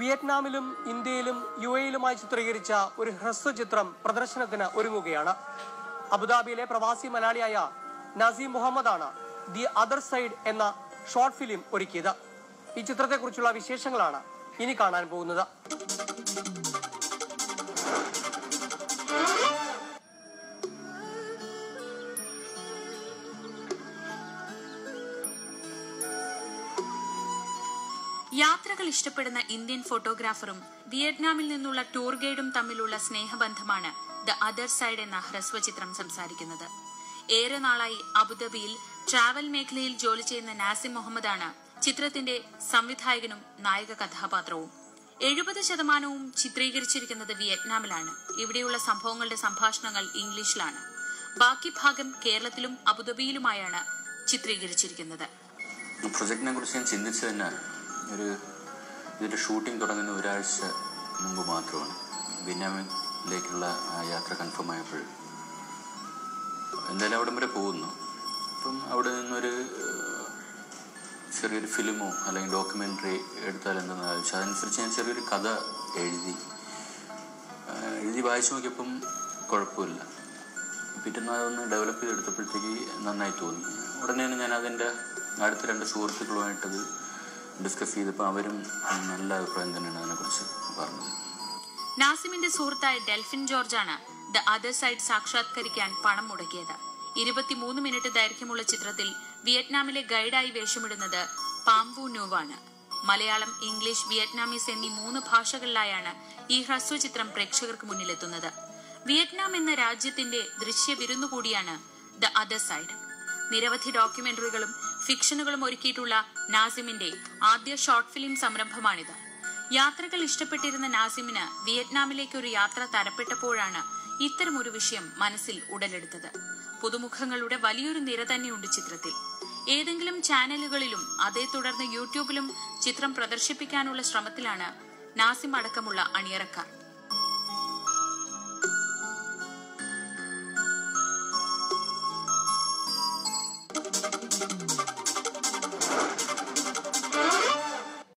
വിയറ്റ്നാമിലും ഇന്ത്യയിലും യുഎഇയിലുമായി ചിത്രീകരിച്ച ഒരു ഹ്രസ്വചിത്രം പ്രദർശനത്തിന് ഒരുങ്ങുകയാണ്. അബുദാബിയിലെ പ്രവാസി മലയാളിയായ നസീം മുഹമ്മദാണ് ദി അതർ സൈഡ് എന്ന ഷോർട്ട് ഫിലിം ഒരുക്കിയത്. ഈ ചിത്രത്തെക്കുറിച്ചുള്ള വിശേഷങ്ങളാണ് ഇനി കാണാൻ പോകുന്നത്. യാത്രകൾ ഇഷ്ടപ്പെടുന്ന ഇന്ത്യൻ ഫോട്ടോഗ്രാഫറും വിയറ്റ്നാമിൽ നിന്നുള്ള ടൂർ ഗൈഡും തമ്മിലുള്ള സ്നേഹബന്ധമാണ് ദ അതർ സൈഡ് എന്ന ഹ്രസ്വചിത്രം സംസാരിക്കുന്നത്. ഏറെ നാളായി അബുദാബിയിൽ ട്രാവൽ മേഖലയിൽ ജോലി ചെയ്യുന്ന നാസിം മുഹമ്മദാണ് ചിത്രത്തിന്റെ സംവിധായകനും നായക കഥാപാത്രവും. 70% ചിത്രീകരിച്ചിരിക്കുന്നത് വിയറ്റ്നാമിലാണ്. ഇവിടെയുള്ള സംഭവങ്ങളുടെ സംഭാഷണങ്ങൾ ഇംഗ്ലീഷിലാണ്. ബാക്കി ഭാഗം കേരളത്തിലും അബുദാബിയിലുമായാണ് ചിത്രീകരിച്ചിരിക്കുന്നത്. പ്രൊജക്ടിനെ കുറിച്ച് ഞാൻ ചിന്തിച്ചു തന്നെ ഇതിന്റെ ഷൂട്ടിംഗ് തുടങ്ങുന്ന ഒരാഴ്ച മുമ്പ് മാത്രമാണ്. വിയറ്റ്നാമിലേക്കുള്ള യാത്ര കൺഫേം ആയപ്പോൾ എന്തായാലും അവിടം വരെ പോകുന്നു. അപ്പം അവിടെ നിന്നൊരു ചെറിയൊരു ഫിലിമോ അല്ലെങ്കിൽ ഡോക്യുമെൻ്ററി എടുത്താലെന്തെന്ന് ആലോചിച്ചു. അതനുസരിച്ച് ഞാൻ ചെറിയൊരു കഥ എഴുതി വായിച്ചു നോക്കിയപ്പം കുഴപ്പമില്ല. പിറ്റേന്ന് അതൊന്ന് ഡെവലപ്പ് ചെയ്തെടുത്തപ്പോഴത്തേക്ക് നന്നായി തോന്നി. ഉടനെയാണ് ഞാൻ അതിൻ്റെ അടുത്ത 2 സുഹൃത്തുക്കളുമായിട്ടത് ഡിസ്കസ് ചെയ്തപ്പോൾ അവരും നല്ല അഭിപ്രായം തന്നെയാണ് അതിനെക്കുറിച്ച് പറഞ്ഞത്. നാസിമിന്റെ സുഹൃത്തായ ഡെൽഫിൻ ജോർജാണ് ദ അതർ സൈഡ് സാക്ഷാത്കരിക്കാൻ പണം മുടക്കിയത്. 23 മിനിറ്റ് ദൈർഘ്യമുള്ള ചിത്രത്തിൽ വിയറ്റ്നാമിലെ ഗൈഡായി വേഷമിടുന്നത് പാംവു ന്യൂവാണ്. മലയാളം, ഇംഗ്ലീഷ്, വിയറ്റ്നാമീസ് എന്നീ 3 ഭാഷകളിലായാണ് ഈ ഹ്രസ്വചിത്രം പ്രേക്ഷകർക്ക് മുന്നിലെത്തുന്നത്. വിയറ്റ്നാം എന്ന രാജ്യത്തിന്റെ ദൃശ്യവിരുന്നു കൂടിയാണ് ദ അതർ സൈഡ്. നിരവധി ഡോക്യുമെന്ററികളും ഫിക്ഷനുകളും ഒരുക്കിയിട്ടുള്ള നാസിമിന്റെ ആദ്യ ഷോർട്ട് ഫിലിം സംരംഭമാണിത്. യാത്രകൾ ഇഷ്ടപ്പെട്ടിരുന്ന നാസിമിന് വിയറ്റ്നാമിലേക്ക് ഒരു യാത്ര തരപ്പെട്ടപ്പോഴാണ് ഇത്തരമൊരു വിഷയം മനസ്സിൽ ഉടലെടുത്തത്. പുതുമുഖങ്ങളുടെ വലിയൊരു നിര തന്നെയുണ്ട് ചിത്രത്തിൽ. ഏതെങ്കിലും ചാനലുകളിലും അതേ തുടർന്ന് യൂട്യൂബിലും ചിത്രം പ്രദർശിപ്പിക്കാനുള്ള ശ്രമത്തിലാണ് നാസിം അടക്കമുള്ള അണിയറക്കാർ.